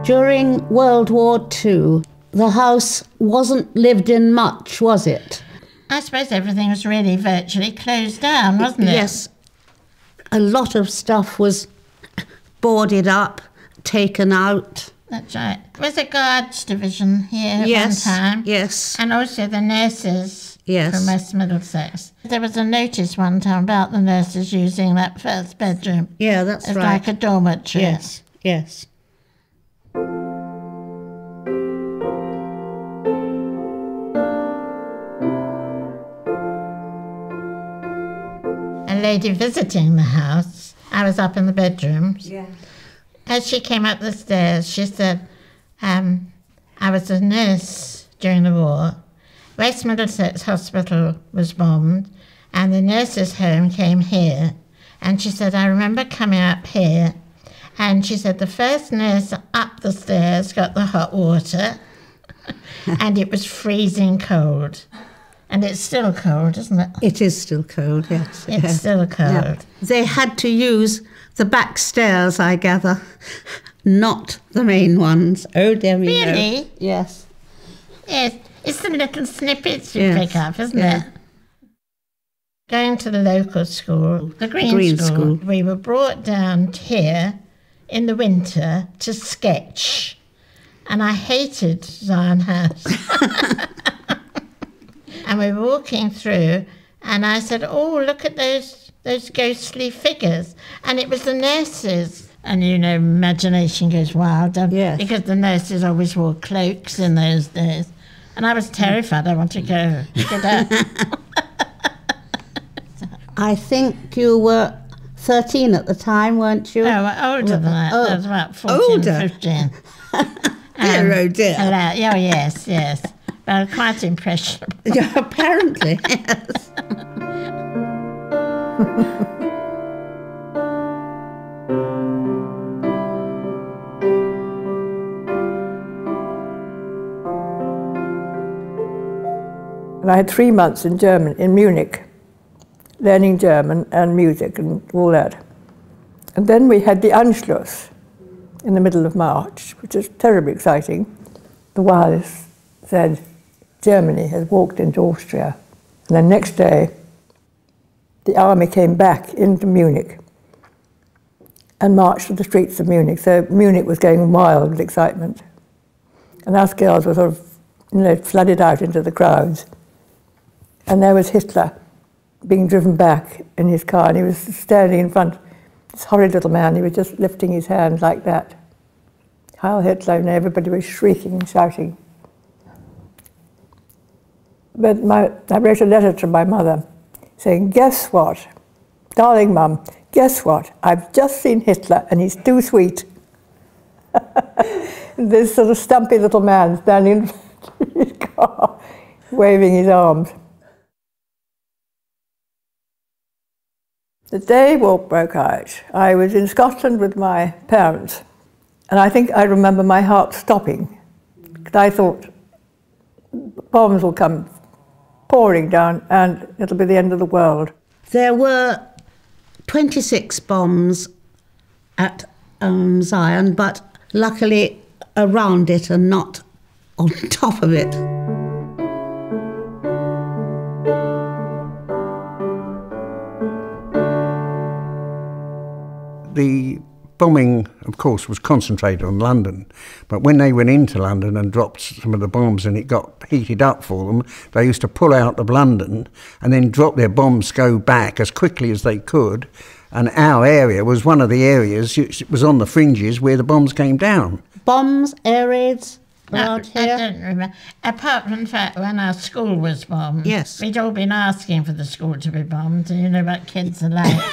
During World War II, the house wasn't lived in much, was it? I suppose everything was really virtually closed down, wasn't it? Yes. A lot of stuff was boarded up, taken out. That's right. There was a guards division here at one time. Yes. And also the nurses Yes. from West Middlesex. There was a notice one time about the nurses using that first bedroom. Yeah, that's as right. like a dormitory. Yes, yes. A lady visiting the house, I was up in the bedrooms. Yeah. As she came up the stairs, she said, I was a nurse during the war. West Middlesex Hospital was bombed and the nurses' home came here. And she said, I remember coming up here and she said the first nurse up the stairs got the hot water and it was freezing cold. And it's still cold, isn't it? It is still cold, yes. It's still cold. Yeah. They had to use the back stairs, I gather, not the main ones. Oh, dear me. Really? No. Yes. Yes, it's the little snippets you Yes. pick up, isn't Yeah. it? Going to the local school, the Green School, we were brought down here in the winter to sketch. And I hated Syon House. And we were walking through and I said, oh, look at those ghostly figures. And it was the nurses. And, you know, imagination goes wild. Yes. Because the nurses always wore cloaks in those days. And I was terrified. I wanted to go get up. I think you were 13 at the time, weren't you? Oh, older than that. Oh, I was about 14, older? 15. Dear, oh dear. Oh, yes, yes. But I was quite impressionable. Yeah, apparently, yes. And I had 3 months in Munich, learning German and music and all that. And then we had the Anschluss in the middle of March, which was terribly exciting. The wireless said Germany had walked into Austria. And the next day, the army came back into Munich and marched to the streets of Munich. So Munich was going wild with excitement. And us girls were sort of, you know, flooded out into the crowds. And there was Hitler being driven back in his car, and he was standing in front, this horrid little man, he was just lifting his hand like that. Heil Hitler, and everybody was shrieking and shouting. But I wrote a letter to my mother saying, guess what? Darling Mum, guess what? I've just seen Hitler and he's too sweet. This sort of stumpy little man standing in his car, waving his arms. The day war broke out, I was in Scotland with my parents, and I think I remember my heart stopping, because I thought bombs will come pouring down and it'll be the end of the world. There were 26 bombs at Syon, but luckily around it and not on top of it. The bombing, of course, was concentrated on London, but when they went into London and dropped some of the bombs and it got heated up for them, they used to pull out of London and then drop their bombs, go back as quickly as they could, and our area was one of the areas, it was on the fringes where the bombs came down. Bombs, air raids around I here? don't remember. Apart from the fact when our school was bombed, Yes. we'd all been asking for the school to be bombed, and you know what kids are like.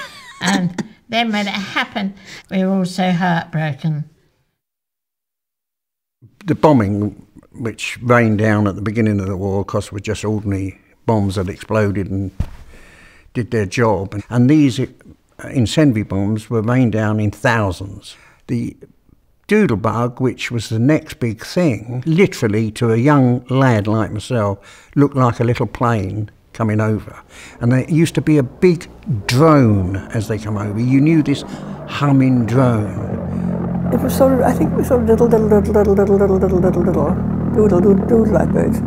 And then when it happened, we were all so heartbroken. The bombing, which rained down at the beginning of the war, of course, were just ordinary bombs that exploded and did their job. And these incendiary bombs were rained down in thousands. The doodlebug, which was the next big thing, literally to a young lad like myself, looked like a little plane coming over. And there used to be a big drone as they come over. You knew this humming drone It was sort of, I think it was sort of little doodle like this.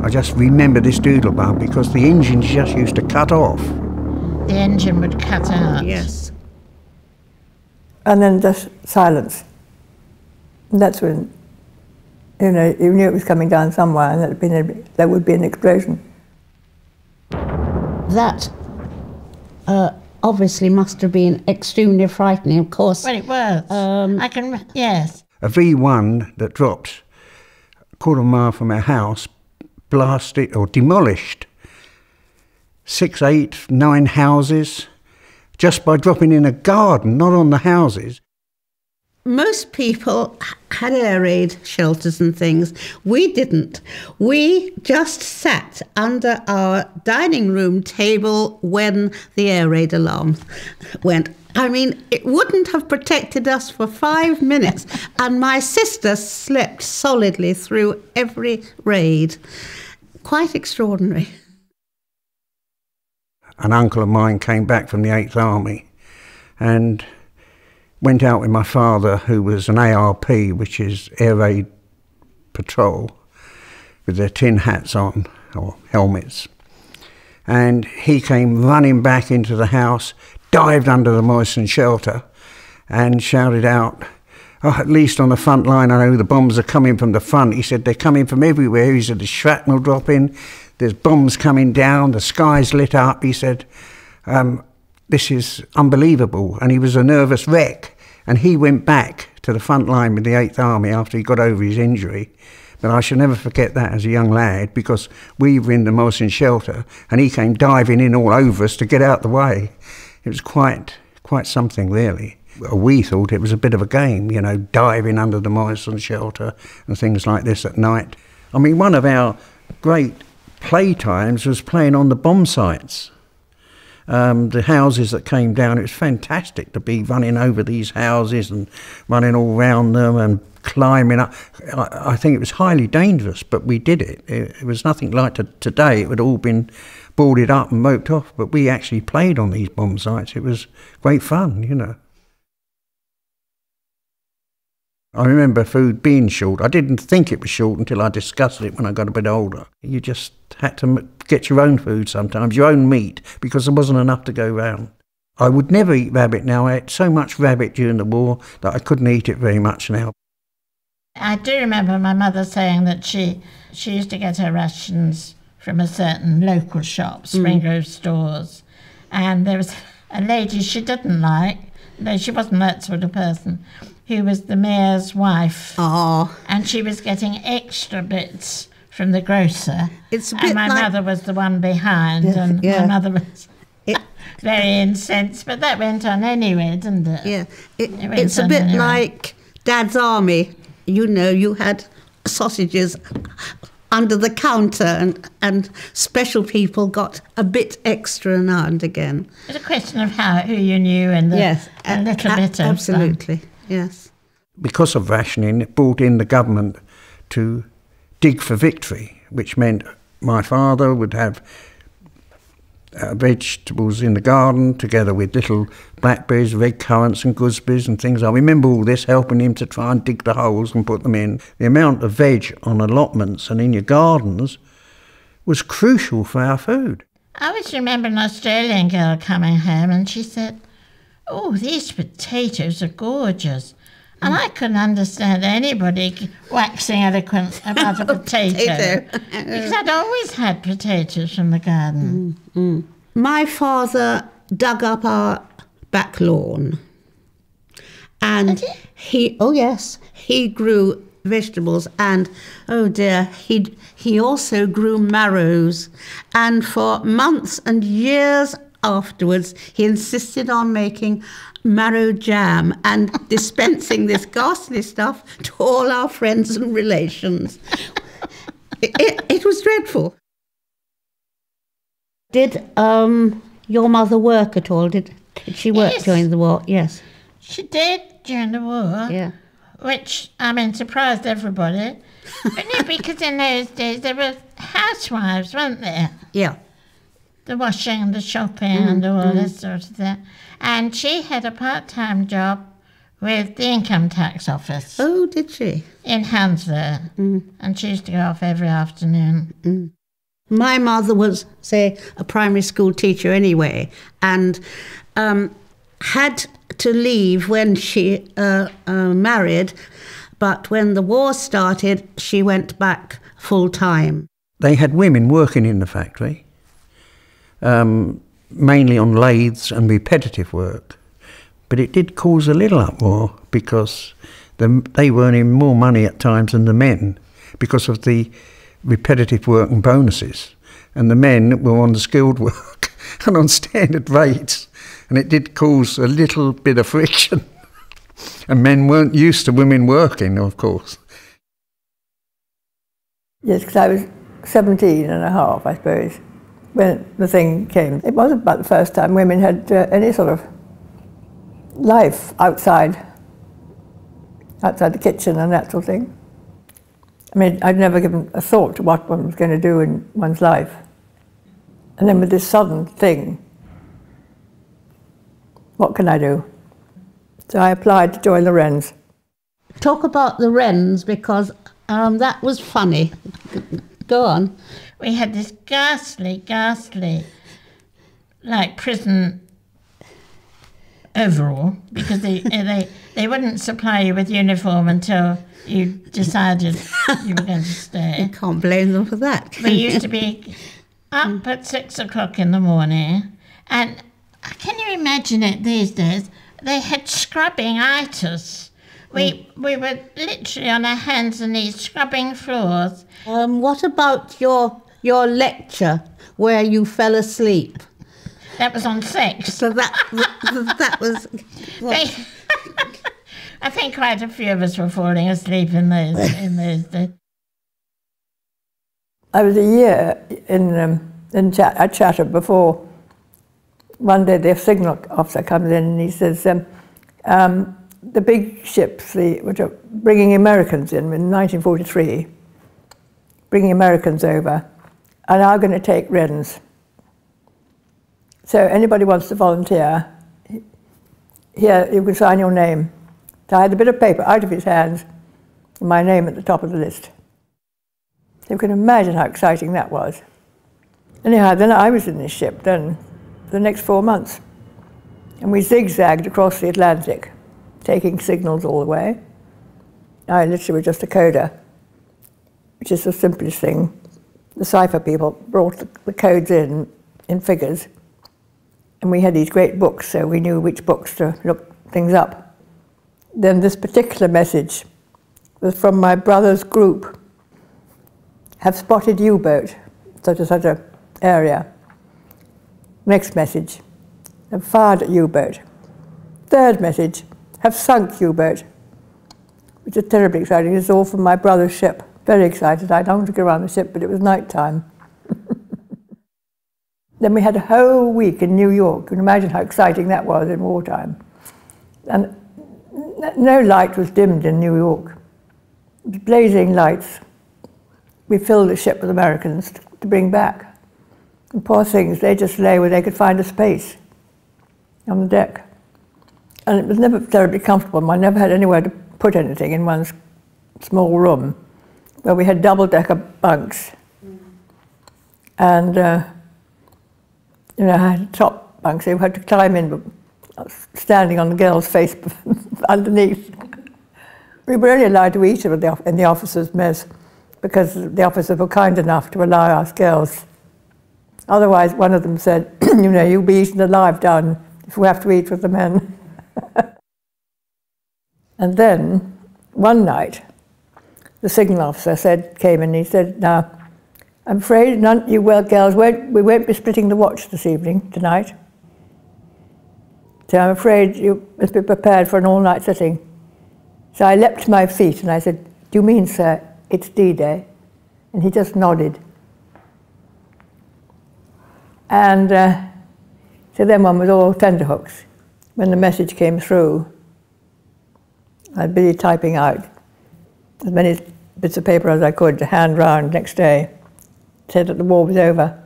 I just remember this doodle bar because the engine just used to cut off. The engine would cut out. Yes. And then just silence. And that's when, you know, you knew it was coming down somewhere and there would be an explosion. That obviously must have been extremely frightening, of course. Well, it was. Yes. A V1 that dropped a quarter of a mile from our house blasted or demolished 6, 8, 9 houses just by dropping in a garden, not on the houses. Most people had air raid shelters and things. We didn't. We just sat under our dining room table when the air raid alarm went. I mean, it wouldn't have protected us for 5 minutes, and my sister slept solidly through every raid. Quite extraordinary. An uncle of mine came back from the 8th Army and went out with my father, who was an ARP, which is Air Raid Patrol, with their tin hats on, or helmets. And he came running back into the house, dived under the moistened shelter, and shouted out, "Oh, at least on the front line, I know the bombs are coming from the front." He said, "They're coming from everywhere." He said, "There's shrapnel dropping, there's bombs coming down, the sky's lit up." He said, "This is unbelievable." And he was a nervous wreck. And he went back to the front line with the 8th Army after he got over his injury. But I shall never forget that as a young lad, because we were in the moistened shelter and he came diving in all over us to get out the way. It was quite something, really. We thought it was a bit of a game, you know, diving under the moistened shelter and things like this at night. I mean, one of our great playtimes was playing on the bomb sites. The houses that came down, it was fantastic to be running over these houses and running all around them and climbing up. I think it was highly dangerous, but we did it. It was nothing like today. It would all been boarded up and roped off, but we actually played on these bomb sites. It was great fun, you know. I remember food being short. I didn't think it was short until I discussed it when I got a bit older. You just had to get your own food sometimes, your own meat, because there wasn't enough to go round. I would never eat rabbit now. I ate so much rabbit during the war that I couldn't eat it very much now. I do remember my mother saying that she used to get her rations from a certain local shop, Springrove Stores, and there was a lady she didn't like, no, she wasn't that sort of person, who was the mayor's wife. Oh. And she was getting extra bits from the grocer. It's a bit and my like, mother was the one behind, and my mother was very incensed, but that went on anyway, didn't it? Yeah, it's a bit like Dad's Army. You know, you had sausages under the counter and special people got a bit extra now and again. It's a question of who you knew and a little bit of... Absolutely, yes. Because of rationing, it brought in the government to dig for victory, which meant my father would have vegetables in the garden together with little blackberries, red currants and gooseberries and things. I remember all this, helping him to try and dig the holes and put them in. The amount of veg on allotments and in your gardens was crucial for our food. I always remember an Australian girl coming home and she said, "Oh, these potatoes are gorgeous." And I couldn't understand anybody waxing eloquent about a potato. Because I'd always had potatoes from the garden. My father dug up our back lawn. And he grew vegetables, and oh dear, he also grew marrows. And for months and years afterwards, he insisted on making marrow jam and dispensing this ghastly stuff to all our friends and relations. It was dreadful. Did your mother work at all? Did she work during the war? Yes. She did during the war. Yeah. Which, I mean, surprised everybody. But no, because in those days there were housewives, weren't there? Yeah. The washing and the shopping and all this sort of thing. And she had a part-time job with the income tax office. Oh, did she? In Hounslow. And she used to go off every afternoon. My mother was, say, a primary school teacher anyway, and had to leave when she married, but when the war started, she went back full time. They had women working in the factory, mainly on lathes and repetitive work, but it did cause a little uproar because they were earning more money at times than the men because of the repetitive work and bonuses, and the men were on the skilled work and on standard rates, and it did cause a little bit of friction. And men weren't used to women working, of course. Yes, because I was 17 and a half, I suppose, when the thing came. It wasn't about the first time women had any sort of life outside the kitchen and that sort of thing. I mean, I'd never given a thought to what one was going to do in one's life. And then with this sudden thing, what can I do? So I applied to join the Wrens. Talk about the Wrens, because that was funny. Go on. We had this ghastly, like prison overall, because they wouldn't supply you with uniform until you decided you were going to stay. You can't blame them for that. We used to be up at 6 o'clock in the morning, and can you imagine it these days? They had scrubbing itis. We were literally on our hands and knees scrubbing floors. What about your lecture where you fell asleep? That was on sex. So that was. I think quite a few of us were falling asleep in those days. I was a year at Chatham before. One day the signal officer comes in and he says, the big ships, which are bringing Americans in 1943, bringing Americans over, are now going to take Wrens. So anybody wants to volunteer, here you can sign your name. So I had a bit of paper out of his hands, and my name at the top of the list. You can imagine how exciting that was. Anyhow, then I was in this ship then for the next 4 months, and we zigzagged across the Atlantic, taking signals all the way. I literally was just a coder, which is the simplest thing. The cipher people brought the codes in figures, and we had these great books, so we knew which books to look things up. Then this particular message was from my brother's group. Have spotted U-boat, such a area. Next message, have fired at U-boat. Third message, have sunk U-boat, which is terribly exciting. This is all from my brother's ship. Very excited. I longed to go around the ship, but it was night time. Then we had a whole week in New York. You can imagine how exciting that was in wartime. And no light was dimmed in New York. It was blazing lights. We filled the ship with Americans to bring back. And poor things, they just lay where they could find a space on the deck. And it was never terribly comfortable. I never had anywhere to put anything in one small room where we had double-decker bunks. And, I had top bunks, so you had to climb in, standing on the girl's face underneath. We were only allowed to eat in the officers' mess because the officers were kind enough to allow us girls. Otherwise, one of them said, you'll be eaten alive down if we have to eat with the men. And then, one night, the signal officer came in and he said, now, I'm afraid none of you girls we won't be splitting the watch this evening, tonight. So I'm afraid you must be prepared for an all-night sitting. So I leapt to my feet and I said, do you mean, sir, it's D-Day? And he just nodded. And so then one was all tenterhooks. When the message came through, I was busy typing out as many bits of paper as I could to hand round next day, said that the war was over.